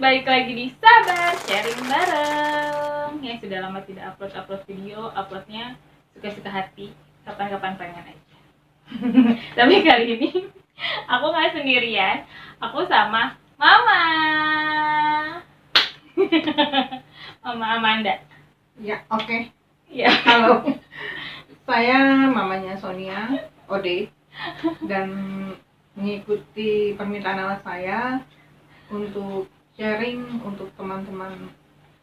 balik lagi di Sabar Sharing Bareng. Yang sudah lama tidak upload video, uploadnya suka-suka hati, kapan-kapan pengen aja. Tapi kali ini aku nggak sendirian, aku sama Mama. Mama Amanda. Ya, oke. Ya. Halo. Saya mamanya Sonia Ode dan mengikuti permintaan anak saya untuk sharing untuk teman-teman,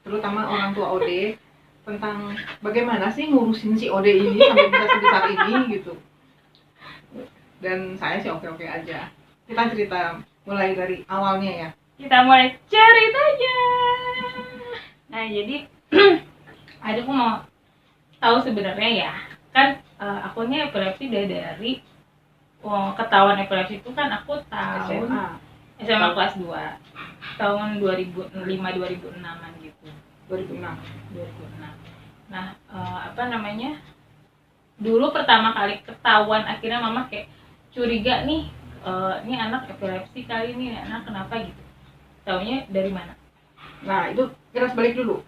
terutama orang tua Ode, tentang bagaimana sih ngurusin si Ode ini sampai bisa sebesar ini gitu. Dan saya sih oke-oke aja. Kita cerita mulai dari awalnya ya. Kita mulai ceritanya. Nah, jadi aku mau tahu sebenarnya ya, kan akunya epilepsi dari ketahuan epilepsi itu kan aku tahun SMA kelas 2 tahun 2005-2006an gitu. 2006. Nah, dulu pertama kali ketahuan akhirnya mama kayak curiga nih, ini anak epilepsi kali ini, anak kenapa gitu. Taunya dari mana? Nah, itu kita balik dulu.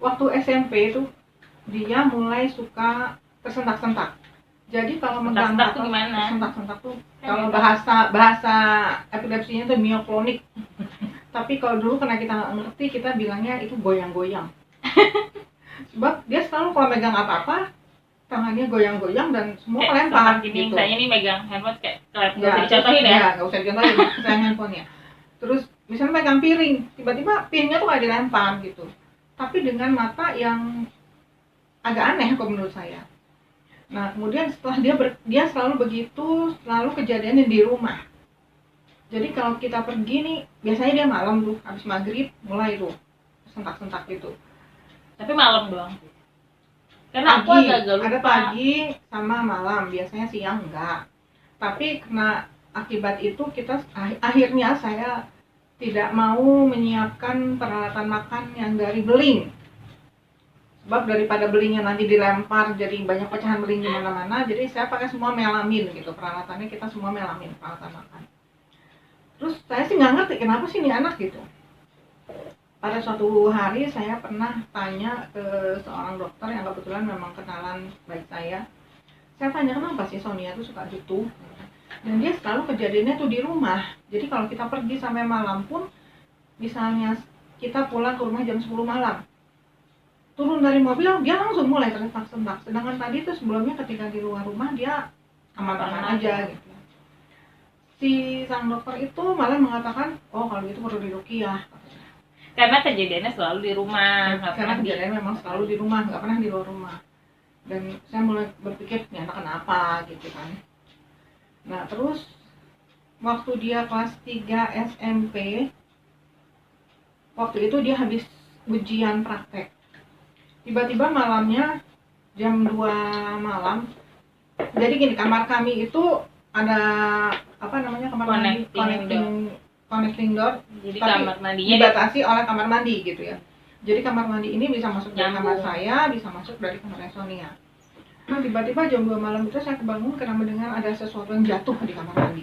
Waktu SMP itu dia mulai suka tersentak-sentak. Jadi kalau megang sentak tuh gimana? Sentak-sentak tuh kalau bahasa epilepsinya tuh mioklonik. Tapi kalau dulu karena kita nggak ngerti, kita bilangnya itu goyang-goyang. Sebab dia selalu kalau megang apa-apa tangannya goyang-goyang dan semua kelempar gitu. Misalnya ini megang handphone kayak nggak usah dicontohin ya? Ya, nggak usah dicontohin, saya handphonenya. Terus misalnya megang piring, tiba-tiba piringnya tuh nggak dilempar gitu. Tapi dengan mata yang agak aneh kalau menurut saya. Nah, kemudian setelah dia selalu begitu, selalu kejadiannya di rumah. Jadi kalau kita pergi nih, biasanya dia malam tuh, habis maghrib mulai tuh sentak-sentak gitu. Tapi malam doang. Karena aku agak lupa. Ada pagi sama malam, biasanya siang enggak. Tapi karena akibat itu akhirnya saya tidak mau menyiapkan peralatan makan yang dari beling. Sebab daripada belingnya nanti dilempar jadi banyak pecahan beling di mana-mana, jadi saya pakai semua melamin gitu, peralatannya kita semua melamin, peralatan makan. Terus saya sih nggak ngerti kenapa sih ini anak gitu. Pada suatu hari saya pernah tanya ke seorang dokter yang kebetulan memang kenalan baik saya. Saya tanya kenapa sih Sonia tuh suka gitu. Dan dia selalu kejadiannya tuh di rumah. Jadi kalau kita pergi sampai malam pun, misalnya kita pulang ke rumah jam 10 malam, turun dari mobil dia langsung mulai tersentak-sentak. Sedangkan tadi tuh sebelumnya ketika di luar rumah dia aman-aman aja gitu. Si sang dokter itu malah mengatakan, oh kalau gitu perlu diruqyah. Karena kejadiannya selalu di rumah. Karena kejadiannya memang selalu di rumah, nggak pernah di luar rumah. Dan saya mulai berpikir, ini anak kenapa gitu kan. Nah terus waktu dia kelas 3 SMP, waktu itu dia habis ujian praktek. Tiba-tiba malamnya jam 2 malam, jadi gini, kamar kami itu ada kamar mandi, connecting door. Jadi tapi kamar mandinya dibatasi oleh kamar mandi gitu ya. Jadi kamar mandi ini bisa masuk dari kamar saya, bisa masuk dari kamar Sonia. Nah, tiba-tiba jam 2 malam itu saya kebangun karena mendengar ada sesuatu yang jatuh di kamar mandi.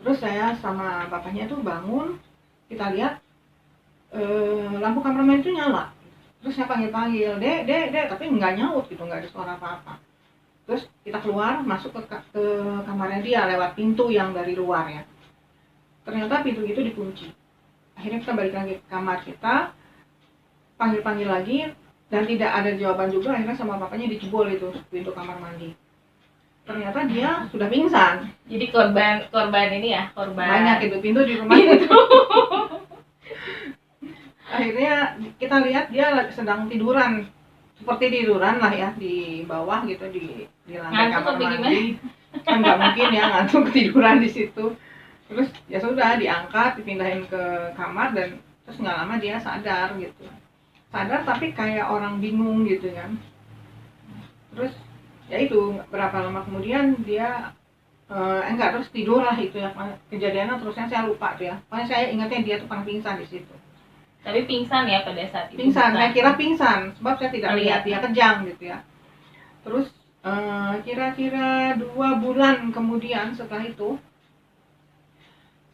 Terus saya sama bapaknya tuh bangun, kita lihat lampu kamar mandi itu nyala. Terus saya panggil, dek, tapi nggak nyaut gitu, nggak ada suara apa-apa. Terus kita keluar, masuk ke kamarnya dia lewat pintu yang dari luar ya. Ternyata pintu itu dikunci. Akhirnya kita balik lagi ke kamar kita, panggil lagi, dan tidak ada jawaban juga. Akhirnya sama bapaknya dijebol itu pintu kamar mandi. Ternyata dia sudah pingsan. Jadi korban ini ya, korban banyak itu pintu di rumah itu. Akhirnya kita lihat dia sedang tiduran, seperti tiduran lah ya, di bawah gitu, di lantai kamar mandi. Kan nggak mungkin ya ngantuk tiduran di situ. Terus ya sudah diangkat, dipindahin ke kamar, dan terus nggak lama dia sadar gitu. Sadar tapi kayak orang bingung gitu kan. Terus ya itu berapa lama kemudian dia terus tidur lah itu ya, kejadiannya terusnya saya lupa tuh ya. Pokoknya saya ingatnya dia tuh pernah pingsan di situ. Tapi pingsan ya pada saat itu? Pingsan, saya kira pingsan, sebab saya tidak lihat dia kejang gitu ya. Terus kira-kira 2 bulan kemudian setelah itu,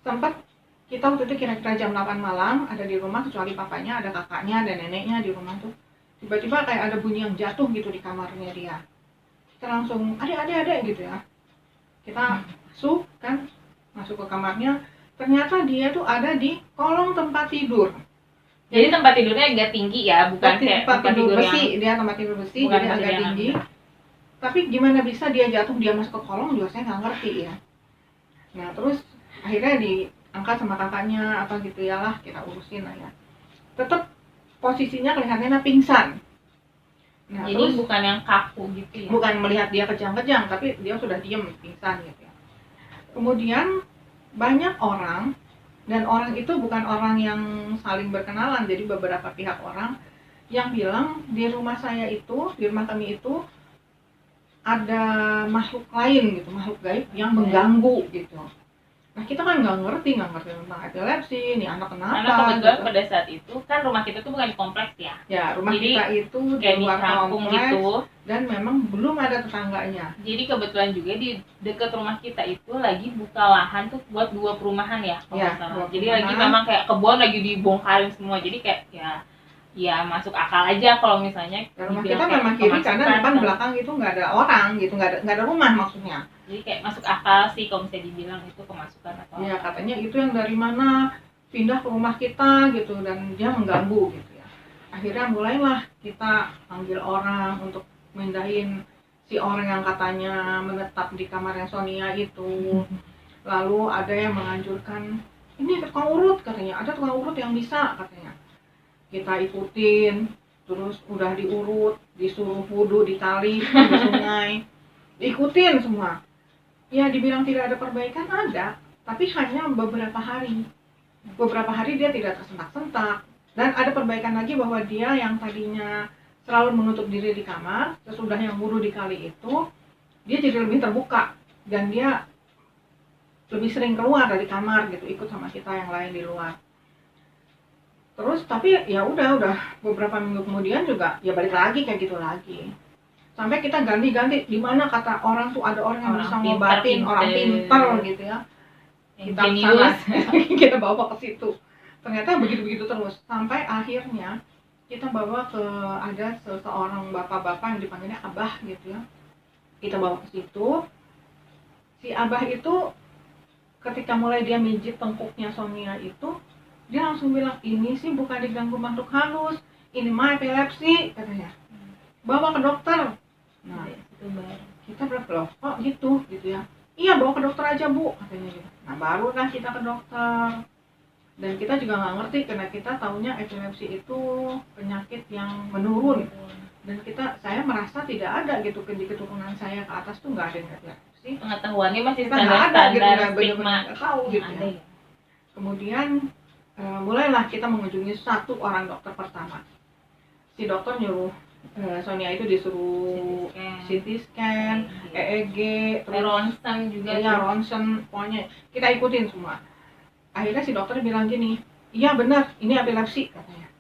sempat kita waktu itu kira-kira jam 8 malam ada di rumah, kecuali papanya, ada kakaknya, ada neneknya di rumah tuh. Tiba-tiba kayak ada bunyi yang jatuh gitu di kamarnya dia. Kita langsung, adek gitu ya. Kita masuk ke kamarnya, ternyata dia tuh ada di kolong tempat tidur. Jadi tempat tidurnya agak tinggi ya, bukan kayak tempat tidur besi, yang dia tempat tidur besi, bukan jadi tempat agak tidur yang tinggi. Tapi gimana bisa dia jatuh, dia masuk ke kolong juga saya nggak ngerti ya. Nah terus akhirnya diangkat sama kakaknya apa gitu ya lah, kita urusin lah ya. Tetap posisinya kelihatannya pingsan. Nah, jadi terus, bukan yang kaku gitu ya? Bukan melihat dia kejang-kejang, tapi dia sudah diem pingsan gitu ya. Kemudian banyak orang, dan orang itu bukan orang yang saling berkenalan, jadi beberapa pihak orang yang bilang di rumah saya itu, di rumah kami itu ada makhluk lain gitu, makhluk gaib yang mengganggu gitu. Nah kita kan nggak ngerti tentang epilepsi, ini anak kenapa? Karena kebetulan gitu. pada saat itu kan rumah kita tuh bukan di kompleks ya. Ya rumah jadi, kita itu di luar kampung kompleks gitu. Dan memang belum ada tetangganya. Jadi kebetulan juga di dekat rumah kita itu lagi buka lahan tuh buat 2 perumahan ya. Ya, jadi lagi memang kayak kebun lagi dibongkarin semua. Jadi kayak ya masuk akal aja kalau misalnya rumah kita memang kiri kanan depan belakang itu nggak ada orang gitu, nggak ada rumah maksudnya. Jadi kayak masuk akal sih kalau misalnya dibilang itu kemasukan atau ya katanya itu yang dari mana pindah ke rumah kita gitu dan dia mengganggu gitu ya. Akhirnya mulailah kita panggil orang untuk mindahin si orang yang katanya menetap di kamarnya Sonia itu. Lalu ada yang menganjurkan ini tukang urut katanya, ada tukang urut yang bisa katanya. Kita ikutin, terus udah diurut, disuruh wudhu di kali, di sungai, diikutin semua. Ya dibilang tidak ada perbaikan, ada, tapi hanya beberapa hari. Beberapa hari dia tidak tersentak-sentak. Dan ada perbaikan lagi bahwa dia yang tadinya selalu menutup diri di kamar, sesudah yang wudhu di kali itu, dia jadi lebih terbuka. Dan dia lebih sering keluar dari kamar gitu, ikut sama kita yang lain di luar. Terus tapi ya udah beberapa minggu kemudian juga ya balik lagi kayak gitu lagi. Sampai kita ganti-ganti di mana kata orang tuh ada orang yang bisa ngobatin, orang pintar gitu ya. Kita sana, kita bawa ke situ. Ternyata begitu-begitu terus sampai akhirnya kita bawa ke ada seseorang bapak-bapak yang dipanggilnya Abah gitu ya. Kita bawa ke situ. Si Abah itu ketika mulai dia mijit tengkuknya Sonia itu, dia langsung bilang, ini sih bukan diganggu makhluk halus, ini mah epilepsi katanya. Bawa ke dokter. Nah itu baru kita bilang, kok gitu ya. Iya bawa ke dokter aja bu katanya gitu. Nah barulah kita ke dokter. Dan kita juga nggak ngerti karena kita taunya epilepsi itu penyakit yang menurun. Dan saya merasa tidak ada gitu di keturunan saya ke atas tuh nggak ada yang epilepsi. Pengetahuannya masih standar gitu, benar-benar nggak tahu gitu ya. Kemudian mulailah kita mengunjungi satu orang dokter pertama. Si dokter nyuruh Sonia itu disuruh CT scan, EEG, terus ronsen juga. Ya ronsen, pokoknya kita ikutin semua. Akhirnya si dokter bilang gini, iya benar, ini epilepsi katanya.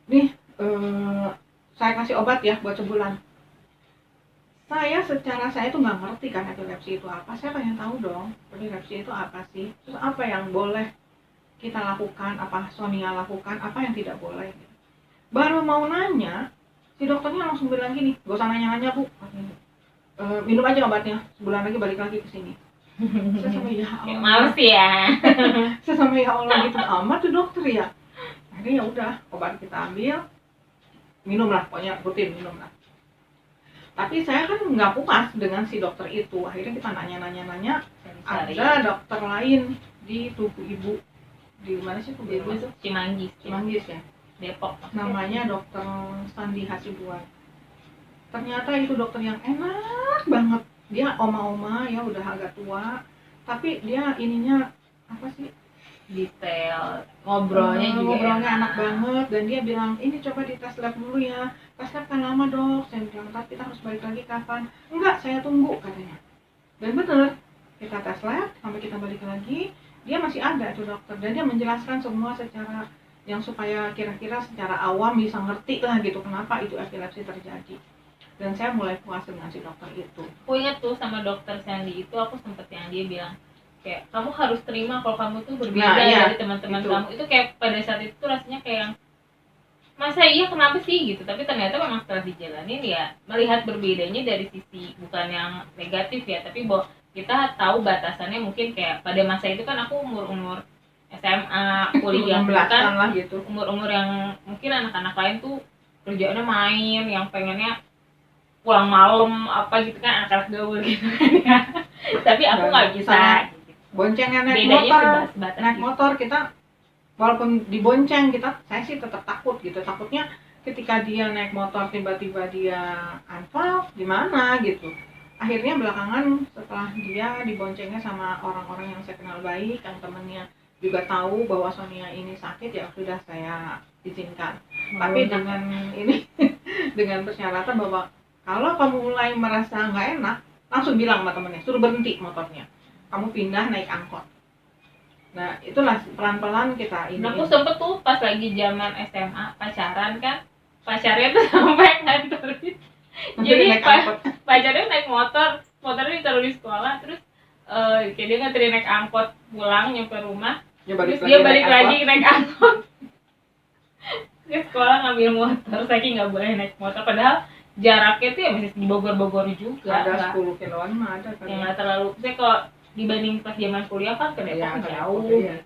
Nih, saya kasih obat ya buat sebulan. Saya tuh nggak ngerti kan epilepsi itu apa. Saya pengen tahu dong, epilepsi itu apa sih? Terus apa yang boleh kita lakukan, apa Sonia lakukan, apa yang tidak boleh. Baru mau nanya, si dokternya langsung bilang gini, gak usah nanya-nanya bu, minum aja obatnya, sebulan lagi balik lagi ke sini. Saya sampai ya Allah. Males ya. Saya sampai ya Allah gitu amat tuh dokter ya. Akhirnya ya udah, obat kita ambil, minum lah, pokoknya rutin minum lah. Tapi saya kan nggak puas dengan si dokter itu. Akhirnya kita nanya, ada dokter lain di tubuh ibu. Di mana sih tubuh ibu itu? Cimanggis ya. Depok. Namanya dokter Sandi Hasibuan. Ternyata itu dokter yang enak banget. Dia oma-oma ya udah agak tua. Tapi dia ininya apa sih? Detail. Ngobrolnya enak banget. Dan dia bilang ini coba di tes lab dulu ya. Tes lab kan lama dok. Saya bilang tapi kita harus balik lagi kapan? Enggak, saya tunggu katanya. Dan bener kita tes lab sampai kita balik lagi. Dia masih ada tuh dokter. Dan dia menjelaskan semua secara yang supaya kira-kira secara awam bisa ngerti lah gitu kenapa itu epilepsi terjadi. Dan saya mulai puas dengan si dokter itu. Aku ingat tuh sama dokter Sandy itu, aku sempet yang dia bilang kayak kamu harus terima kalau kamu tuh berbeda iya, dari teman-teman itu. kamu. Itu kayak pada saat itu tuh rasanya kayak yang masa iya kenapa sih gitu, tapi ternyata memang setelah dijalanin ya melihat berbedanya dari sisi bukan yang negatif ya, tapi bahwa kita tahu batasannya. Mungkin kayak pada masa itu kan aku umur SMA, kuliah gitu kan, lah gitu. umur yang mungkin anak-anak lain tuh kerjaannya main, yang pengennya pulang malam apa gitu kan, anak-anak gaul gitu kan ya. Tapi aku nggak bisa gitu. Boncengan naik Bedanya motor, sebatas naik itu. motor kita walaupun dibonceng saya sih tetap takut gitu, takutnya ketika dia naik motor tiba-tiba dia unfall gimana gitu. Akhirnya belakangan setelah dia diboncengnya sama orang-orang yang saya kenal baik, yang temennya juga tahu bahwa Sonia ini sakit, ya sudah saya izinkan. Tapi dengan ini dengan persyaratan bahwa kalau kamu mulai merasa nggak enak, langsung bilang sama temennya, suruh berhenti motornya, kamu pindah naik angkot. Nah itulah pelan-pelan kita ini. Nah, aku sempet tuh pas lagi zaman SMA pacaran kan, pacarnya tuh sampai nganterin. Jadi pacarnya naik motornya ditaruh di sekolah, terus kayak dia nganterin naik angkot pulang nyampe rumah, terus dia balik lagi naik angkot ke sekolah ngambil motor, saking nggak boleh naik motor. Padahal jaraknya tuh ya masih di Bogor juga, ada 10 kiloan mah ada kan yang nggak terlalu. Saya kalau dibanding pas zaman kuliah kan ke Depok jauh. Iya.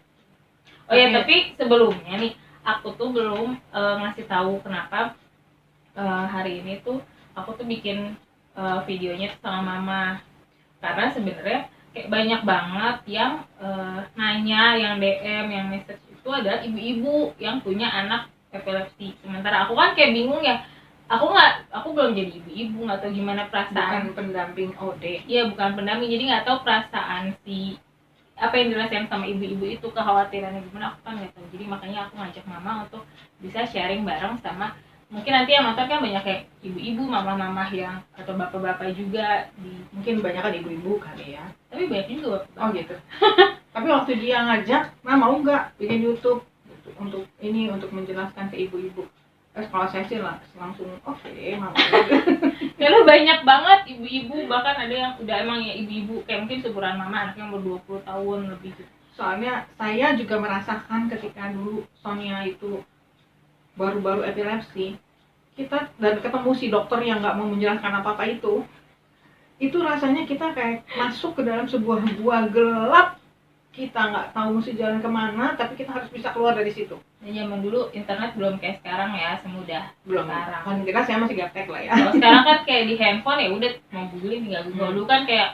Oh ya, tapi sebelumnya nih aku tuh belum ngasih tahu kenapa hari ini tuh aku tuh bikin videonya tuh sama mama. Karena sebenarnya kayak banyak banget yang nanya, yang DM, yang message itu adalah ibu-ibu yang punya anak epilepsi. Sementara aku kan kayak bingung ya, aku belum jadi ibu-ibu, nggak tahu gimana perasaan. Bukan pendamping OD. Iya, bukan pendamping, jadi nggak tahu perasaan si apa yang dirasain sama ibu-ibu itu, kekhawatirannya gimana aku kan nggak tahu. Jadi makanya aku ngajak mama untuk bisa sharing bareng sama, mungkin nanti yang nonton kan banyak kayak ibu-ibu, mama-mama yang atau bapak-bapak juga mungkin banyak kan ibu-ibu kali ya, tapi banyak juga bapak. Oh gitu. Tapi waktu dia ngajak, mau nggak bikin YouTube untuk menjelaskan ke ibu-ibu. Kalau saya sih langsung oke, mau. Karena banyak banget ibu-ibu, bahkan ada yang udah emang ya ibu-ibu kayak mungkin seumuran mama, anaknya umur 20 tahun lebih gitu. Soalnya saya juga merasakan ketika dulu Sonia itu baru-baru epilepsi, kita dan ketemu si dokter yang nggak mau menjelaskan apa-apa itu rasanya kita kayak masuk ke dalam sebuah gua gelap. Kita nggak tahu mesti jalan kemana, tapi kita harus bisa keluar dari situ. Dan zaman dulu internet belum kayak sekarang ya, semudah belum sekarang. Kan kita saya masih gaptek lah ya. Kalau sekarang kan kayak di handphone ya udah mau googling tinggal Google. Dulu kan kayak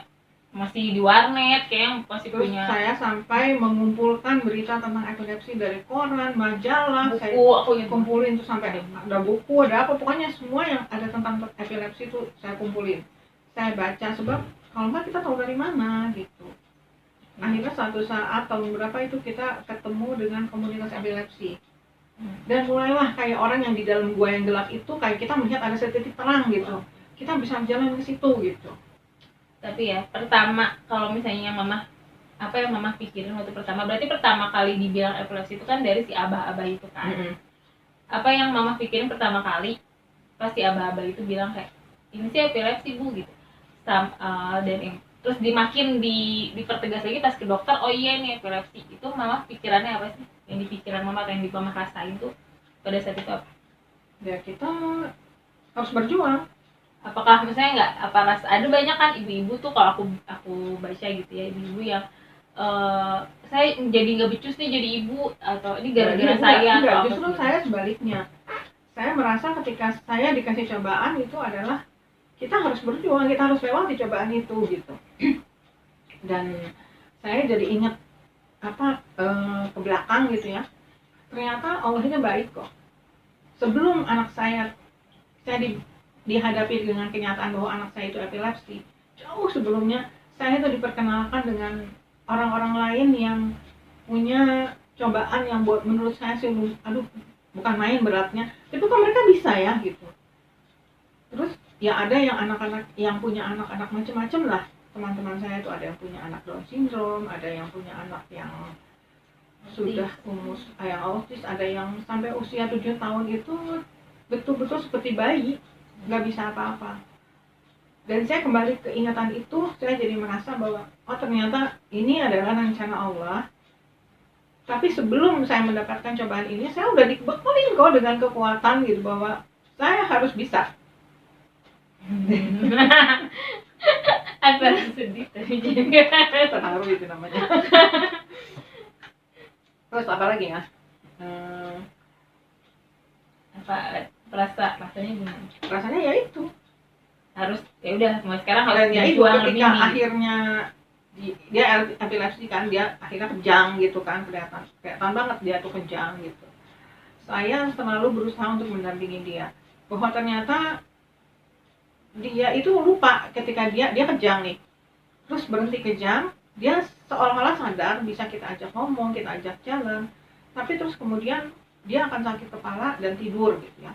masih di warnet, kayak yang masih Terus punya. saya sampai mengumpulkan berita tentang epilepsi dari koran, majalah, buku, aku kumpulin tuh sampai ada buku, ada apa, pokoknya semua yang ada tentang epilepsi itu saya kumpulin. Saya baca, sebab kalau nggak kita tahu dari mana gitu. Akhirnya suatu saat tahun berapa itu kita ketemu dengan komunitas epilepsi. Dan mulailah kayak orang yang di dalam gua yang gelap itu, kayak kita melihat ada titik terang gitu. Kita bisa jalan ke situ gitu. Tapi ya pertama, kalau misalnya mama, apa yang mama pikirin waktu pertama, berarti pertama kali dibilang epilepsi itu kan dari si abah-abah itu kan. Apa yang mama pikirin pertama kali pas si abah-abah itu bilang kayak ini sih epilepsi bu gitu. Dan terus dimakin dipertegas lagi pas ke dokter, oh iya ini epilepsi. Itu mama pikirannya apa sih? Yang di pikiran mama atau yang di mama rasain tuh pada saat itu apa? Ya kita harus berjuang. Apakah misalnya nggak, apa rasa ada banyak kan ibu-ibu tuh, kalau aku baca gitu ya, ibu-ibu yang saya jadi nggak becus nih jadi ibu, atau ini gara-gara saya. Enggak, justru saya sebaliknya. Saya merasa ketika saya dikasih cobaan itu adalah kita harus berjuang, kita harus lewati cobaan itu gitu. Dan saya jadi ingat ke belakang gitu ya, ternyata Allah ini baik kok. Sebelum anak saya dihadapi dengan kenyataan bahwa anak saya itu epilepsi, jauh sebelumnya saya itu diperkenalkan dengan orang-orang lain yang punya cobaan yang buat menurut saya sih bukan main beratnya, tapi kok mereka bisa ya gitu. Terus ya ada yang anak-anak yang punya anak-anak macam-macam lah. Teman-teman saya itu ada yang punya anak Down syndrome, ada yang punya anak yang sudah yang autis, ada yang sampai usia 7 tahun itu betul-betul seperti bayi, nggak bisa apa-apa. Dan saya kembali ke ingatan itu, saya jadi merasa bahwa oh ternyata ini adalah rencana Allah. Tapi sebelum saya mendapatkan cobaan ini, saya udah dibekelin kok dengan kekuatan gitu bahwa saya harus bisa. Antara sedih tapi juga Terharu itu namanya. Terus apa lagi ya? rasanya gimana? Rasanya ya itu. Harus ya udah mulai sekarang harus Dan ya itu berjuang ketika lebih. akhirnya dia epilepsi kan, dia akhirnya kejang gitu kan, kelihatan banget dia tuh kejang gitu. Saya selalu berusaha untuk mendampingi dia bahwa ternyata dia itu lupa ketika dia kejang nih, terus berhenti kejang, dia seolah-olah sadar, bisa kita ajak ngomong, kita ajak jalan, tapi terus kemudian dia akan sakit kepala dan tidur gitu ya.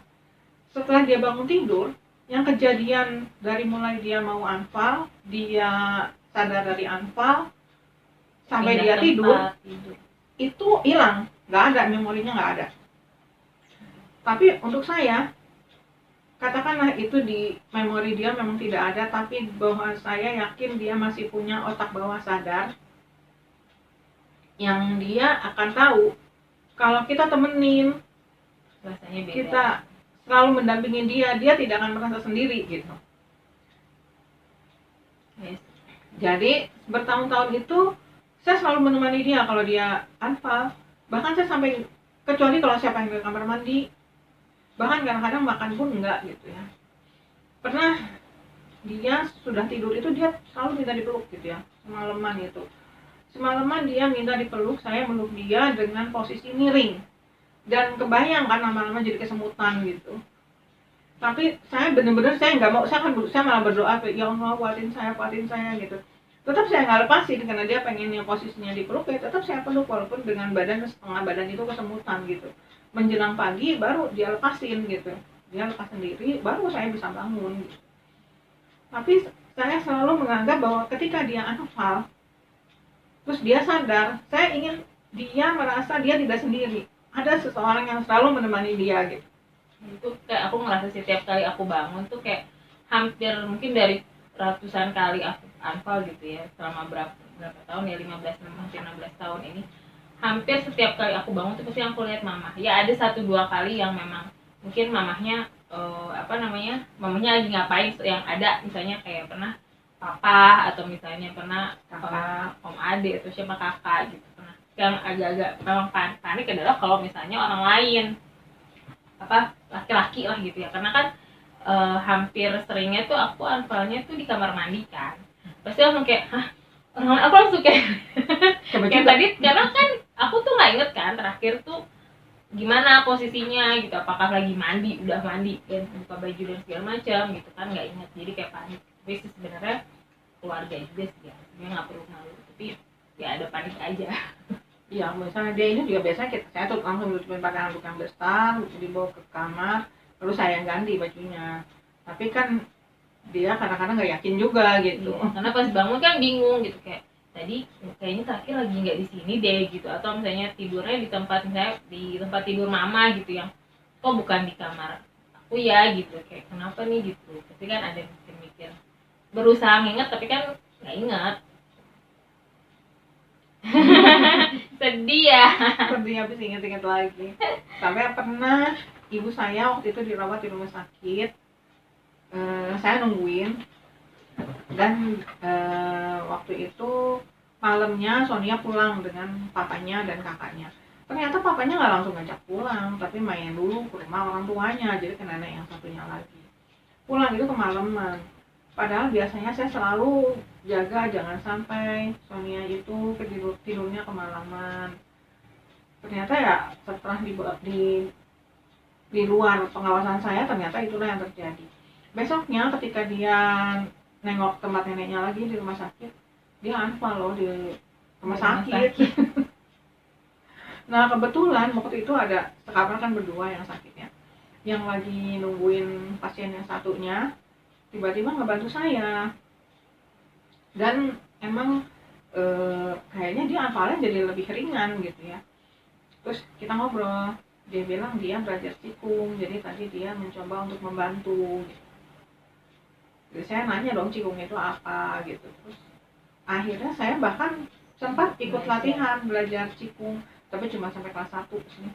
Setelah dia bangun tidur, yang kejadian dari mulai dia mau anfal, dia sadar dari anfal, sampai Pindah dia tidur, tidur itu hilang, nggak ada, memorinya nggak ada. Tapi untuk saya, katakanlah itu di memori dia memang tidak ada, tapi bahwa saya yakin dia masih punya otak bawah sadar yang dia akan tahu kalau kita temenin, rasanya beda. kita selalu mendampingi dia tidak akan merasa sendiri gitu. Yes. Jadi bertahun-tahun itu saya selalu menemani dia kalau dia anfal, bahkan saya sampai, kecuali kalau saya pengen ke kamar mandi, bahkan kadang-kadang makan pun enggak gitu ya. Pernah dia sudah tidur itu dia selalu minta dipeluk gitu ya, semalaman dia minta dipeluk, saya meluk dia dengan posisi miring, dan kebayang kan lama-lama jadi kesemutan gitu. Tapi saya bener-bener saya nggak mau, saya malah berdoa, ya Allah kuatin saya gitu. Tetap saya nggak lepasin karena dia pengennya posisinya dipeluk, ya tetap saya peluk walaupun dengan setengah badan itu kesemutan gitu. Menjelang pagi baru dia lepasin gitu, dia lepas sendiri, baru saya bisa bangun gitu. Tapi saya selalu menganggap bahwa ketika dia anfal, terus dia sadar, saya ingin dia merasa dia tidak sendiri, ada seseorang yang selalu menemani dia gitu. Itu kayak aku ngerasa setiap kali aku bangun tuh kayak hampir mungkin dari ratusan kali aku anfal gitu ya, selama berapa tahun ya, 15 hampir 16 tahun ini, hampir setiap kali aku bangun tuh pasti aku lihat mama. Ya ada 1-2 kali yang memang mungkin mamahnya mamahnya lagi ngapain, yang ada misalnya kayak pernah papa, atau misalnya pernah om ade atau siapa kakak gitu. Pernah yang agak-agak memang panik adalah kalau misalnya orang lain, laki-laki lah gitu ya, karena kan hampir seringnya tuh aku anfalnya tuh di kamar mandi kan, pasti langsung kayak aku langsung kayak kayak tadi, karena kan aku tuh nggak inget kan terakhir tuh gimana posisinya gitu, apakah lagi mandi, udah mandi dan buka baju dan segala macam gitu kan, nggak inget, jadi kayak panik. Tapi sebenarnya keluarga juga sih ya, dia nggak perlu malu, tapi ya ada panik aja. Iya, misalnya dia ini juga biasanya saya tuh langsung tutupin pakai handuk yang besar, dibawa ke kamar, lalu saya yang ganti bajunya. Tapi kan dia kadang-kadang nggak yakin juga gitu. Iya, karena pas bangun kan bingung gitu, kayak tadi kayaknya terakhir lagi nggak di sini deh gitu, atau misalnya tidurnya di tempat tidur mama gitu, yang kok bukan di kamar aku ya gitu, kayak kenapa nih gitu. Tapi kan ada mikir berusaha nginget tapi kan nggak inget. Sedih ya. Sedih habis inget-inget lagi. Sampai pernah ibu saya waktu itu dirawat di rumah sakit, saya nungguin, dan waktu itu malamnya Sonia pulang dengan papanya dan kakaknya. Ternyata papanya nggak langsung ngajak pulang, tapi main dulu ke rumah orang tuanya, jadi ke nenek yang satunya lagi. Pulang itu kemalaman. Padahal biasanya saya selalu jaga jangan sampai Sonia itu tidurnya kemalaman. Ternyata ya setelah di luar pengawasan saya, ternyata itulah yang terjadi. Besoknya ketika dia nengok tempat neneknya lagi di rumah sakit, dia anfal loh di rumah sakit. Nah kebetulan waktu itu ada sekamar kan berdua yang sakitnya, yang lagi nungguin pasien yang satunya tiba-tiba ngebantu saya, dan emang kayaknya dia anfalnya jadi lebih ringan gitu ya. Terus kita ngobrol, dia bilang dia belajar tikung, jadi tadi dia mencoba untuk membantu gitu. Jadi saya nanya dong Cikung itu apa gitu. Terus akhirnya saya bahkan sempat ikut latihan belajar Cikung, tapi cuma sampai kelas 1 sih.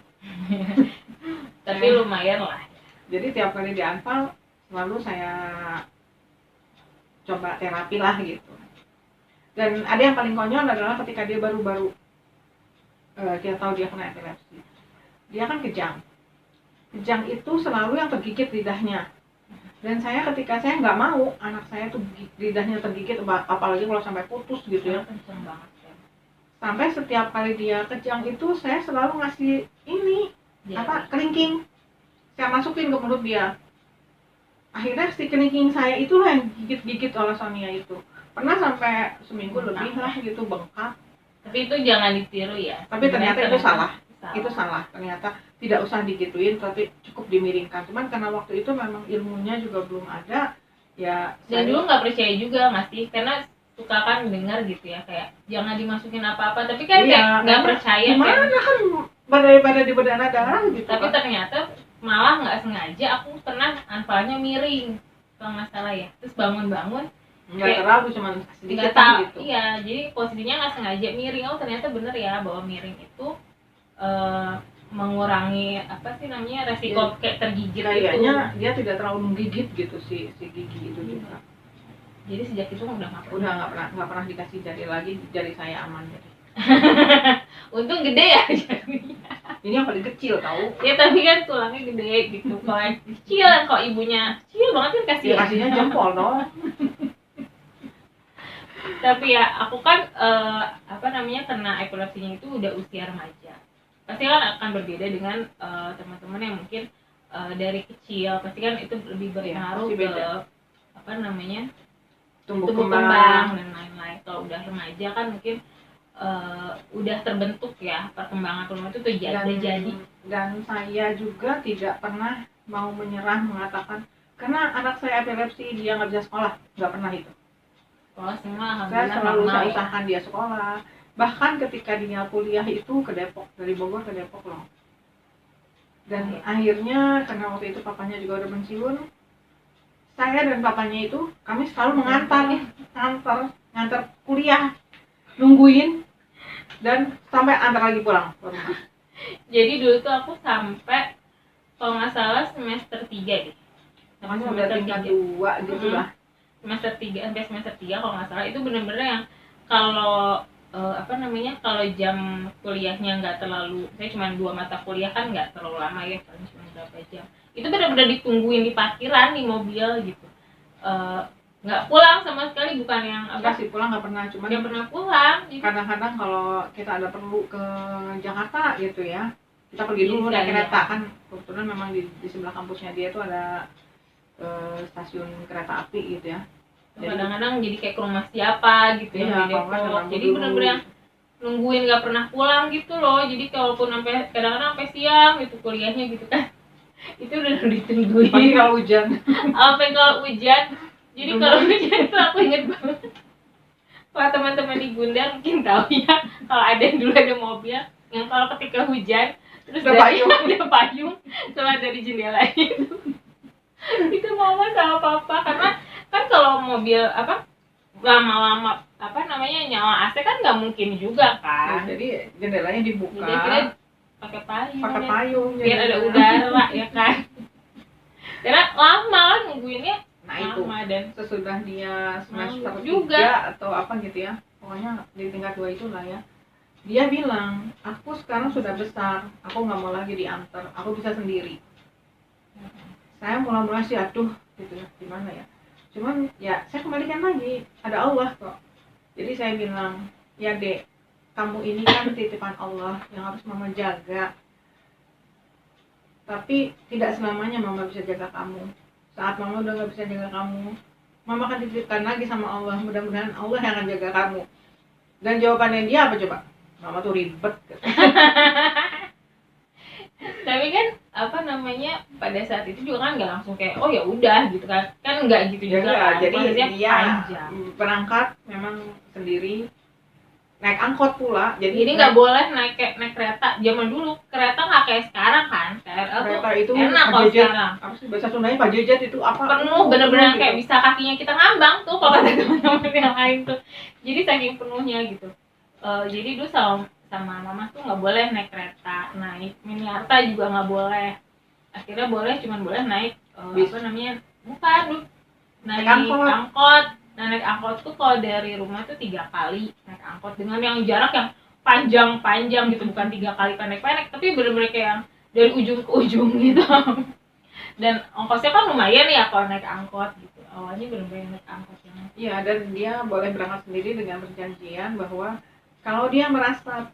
Tapi lumayan lah. Jadi tiap kali di Anfal selalu saya coba terapi lah gitu. Dan ada yang paling konyol adalah ketika dia baru-baru kita tahu dia kena epilepsi, dia kan kejang itu selalu yang tergigit lidahnya. Dan saya ketika saya nggak mau anak saya tuh lidahnya tergigit, apalagi kalau sampai putus gitu ya. Kenceng banget ya. Sampai setiap kali dia kejang itu saya selalu ngasih ini kelingking, saya masukin ke mulut dia. Akhirnya si kelingking saya itulah yang gigit oleh Sonia itu. Pernah sampai seminggu lebih lah gitu bengkak. Tapi itu jangan ditiru ya. Tapi ternyata itu salah. Itu salah. Ternyata tidak usah digituin, tapi cukup dimiringkan. Cuman karena waktu itu memang ilmunya juga belum ada, ya. Dan dulu nggak percaya juga masih, karena suka kan dengar gitu ya kayak jangan dimasukin apa-apa. Tapi kan kayak nggak percaya. Gimana kan badai di berdarah gitu. Tapi ternyata malah nggak sengaja aku pernah anfalnya miring kalau nggak salah ya. Terus bangun-bangun nggak terlalu, cuma sedikit gitu. Iya, jadi posisinya nggak sengaja miring. Oh ternyata bener ya bahwa miring itu mengurangi apa sih namanya resiko kayak tergigit. Kayaknya dia tidak terlalu menggigit gitu si gigi itu juga. Jadi sejak itu udah nggak pernah dikasih jari lagi, jari saya aman jadi. Untung gede ya jarinya. Ini yang paling kecil tahu. Ya tapi kan tulangnya gede gitu. Kalau yang kecil kok ibunya kecil banget kan kasihnya jempol dong. Tapi ya aku kan kena epilepsinya itu udah usia remaja. Pasti kan akan berbeda dengan teman-teman yang mungkin dari kecil. Pasti kan itu lebih berpengaruh ke tumbuh kembang dan lain-lain. Kalau udah remaja kan mungkin udah terbentuk ya perkembangan tulang itu tuh jadi. Dan saya juga tidak pernah mau menyerah mengatakan karena anak saya epilepsi dia nggak bisa sekolah, nggak pernah itu. Sekolah semua saya selalu usahakan dia sekolah. Bahkan ketika dia kuliah itu ke Depok, dari Bogor ke Depok loh. Dan akhirnya karena waktu itu papanya juga udah pensiun, saya dan papanya itu kami selalu ngantar kuliah, nungguin dan sampai antar lagi pulang ke rumah. Jadi dulu tuh aku sampai kalau nggak salah semester 3 deh. Namanya udah tingkat 2 gitu lah. Semester 3 sampai semester 3 kalau nggak salah itu benar-benar yang kalau kalau jam kuliahnya nggak terlalu, saya cuma 2 mata kuliah kan nggak terlalu lama ya, paling cuma berapa jam. Itu benar-benar ditungguin di parkiran di mobil gitu. Nggak pulang sama sekali, bukan yang sih pulang nggak pernah, cuma nggak pernah pulang. Kadang-kadang kalau kita ada perlu ke Jakarta gitu ya, kita pergi dulu naik kereta kan. Kebetulan memang di sebelah kampusnya dia tuh ada stasiun kereta api gitu ya. Kadang-kadang jadi kayak ke rumah siapa gitu ya di Depok. Jadi benar-benar yang nungguin nggak pernah pulang gitu loh. Jadi kalaupun sampai kadang-kadang sampai siang gitu kuliahnya gitu kan, itu udah ditungguin. Pasti kalau hujan. Sampai kalau hujan. Jadi kalau hujan itu aku inget banget. Kalau teman-teman di Gundar mungkin tahu ya, kalau ada yang dulu ada mobil yang kalau ketika hujan terus ada payung sama dari jendela itu mama sama papa, karena kan kalau mobil lama-lama nyala AC kan nggak mungkin juga kan. Jadi jendelanya dibuka. Jadi pakai payung. Biar ada udara ya kan. Karena lama kan nungguinnya. Nah itu dan sesudah dia semester 3 atau apa gitu ya, pokoknya di tingkat 2 itulah ya, dia bilang aku sekarang sudah besar, aku nggak mau lagi diantar, aku bisa sendiri. Saya mulai sih aduh gitu ya, gimana ya, cuman ya saya kembalikan lagi, ada Allah kok. Jadi saya bilang ya dek, kamu ini kan titipan Allah yang harus mama jaga, tapi tidak selamanya mama bisa jaga kamu. Saat mama udah gak bisa jaga kamu, mama akan dititipkan lagi sama Allah. Mudah-mudahan Allah yang akan jaga kamu. Dan jawabannya dia apa coba? Mama tuh ribet gitu. Tapi kan pada saat itu juga kan nggak langsung kayak oh ya udah gitu kan nggak gitu juga kan. Jadi dia berangkat memang sendiri, naik angkot pula. Jadi nggak boleh naik kereta. Zaman dulu kereta nggak kayak sekarang kan. KRL tuh kereta itu enak kalau pajejet. sekarang. Apa sih bahasa Sundanya pajejet itu apa? Penuh bener-bener gitu. kayak bisa kakinya kita ngambang tuh kalau kata teman-teman yang lain tuh. Jadi saking penuhnya gitu. Jadi dulu sama mama tuh nggak boleh naik kereta, naik Miniarta juga nggak boleh. Akhirnya cuman boleh naik apa namanya, bukan dulu naik angkot. Nah, naik angkot tuh kalau dari rumah tuh 3 kali naik angkot dengan yang jarak yang panjang gitu, bukan 3 kali pendek-pendek, tapi bener-bener kayak yang dari ujung ke ujung gitu. Dan ongkosnya kan lumayan ya kalau naik angkot gitu. Awalnya bener-bener naik angkot ya. Iya, dan dia boleh berangkat sendiri dengan perjanjian bahwa kalau dia merasa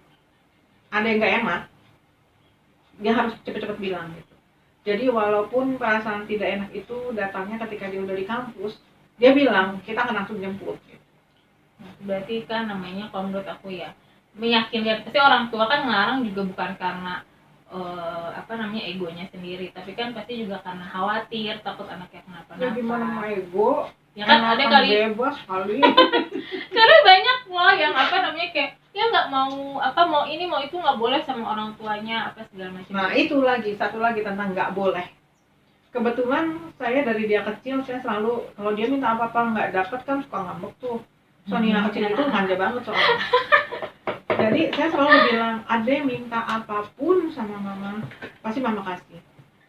ada yang nggak enak, dia harus cepet-cepet bilang gitu. Jadi walaupun perasaan tidak enak itu datangnya ketika dia udah di kampus, dia bilang kita akan langsung jemput gitu. Berarti kan namanya kalau menurut aku ya meyakinkan. Pasti orang tua kan ngelarang juga bukan karena apa namanya egonya sendiri, tapi kan pasti juga karena khawatir takut anaknya kenapa-napa. Ya gimana mau ego? Ya kan ada kali bebas kali. Karena banyak loh yang apa namanya kayak ya nggak mau mau ini mau itu nggak boleh sama orang tuanya apa segala macam. Nah itu lagi satu lagi tentang nggak boleh. Kebetulan saya dari dia kecil saya selalu kalau dia minta apa-apa nggak dapet kan suka ngambek tuh. Soalnya kecil itu manja banget soalnya. Jadi saya selalu bilang, Ade minta apapun sama mama pasti mama kasih.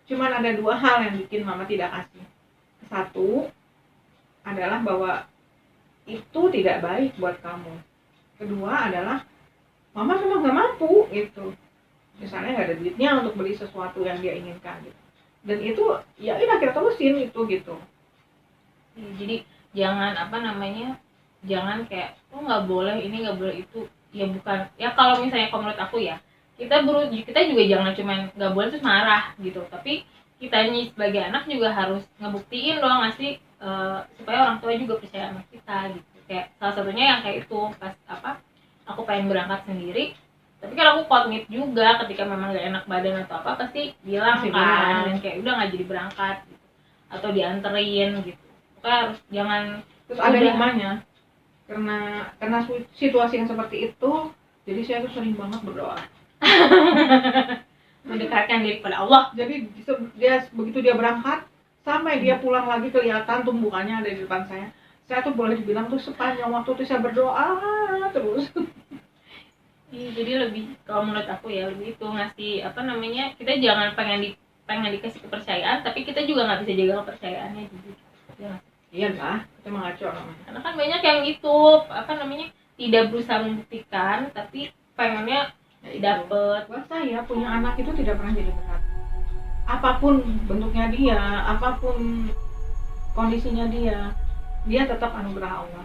Cuman ada 2 hal yang bikin mama tidak kasih. Satu adalah bahwa itu tidak baik buat kamu. Kedua adalah mama memang nggak mampu gitu. Misalnya nggak ada duitnya untuk beli sesuatu yang dia inginkan gitu. Dan itu ya udah kita terusin itu gitu. Jadi jangan apa namanya, jangan kayak nggak boleh ini nggak boleh itu. Ya bukan ya, kalau misalnya menurut aku ya kita juga jangan cuman nggak boleh terus marah gitu, tapi kitanya sebagai anak juga harus ngebuktiin dong ngasih supaya orang tua juga percaya sama kita gitu. Kayak salah satunya yang kayak itu pas aku pengen berangkat sendiri, tapi kan aku komit juga ketika memang gak enak badan atau apa pasti bilang kan, dan kayak udah nggak jadi berangkat gitu atau dianterin gitu. Pokoknya harus jangan. Terus ada hikmahnya karena situasi yang seperti itu, jadi saya tuh sering banget berdoa mendekatkan diri kepada Allah. Jadi begitu dia berangkat sampai dia pulang lagi kelihatan tumbukannya ada di depan saya tuh boleh dibilang tuh sepanjang waktu tuh saya berdoa terus. Jadi lebih kalau menurut aku ya lebih itu ngasih apa namanya, kita jangan pengen dikasih kepercayaan tapi kita juga nggak bisa jaga kepercayaannya gitu ya. Iya lah, kita mengacu namanya. Karena kan banyak yang itu apa namanya tidak berusaha membuktikan tapi pengennya dapet. Buat saya punya anak itu tidak pernah jadi berat. Apapun bentuknya dia, apapun kondisinya dia tetap anugerah Allah.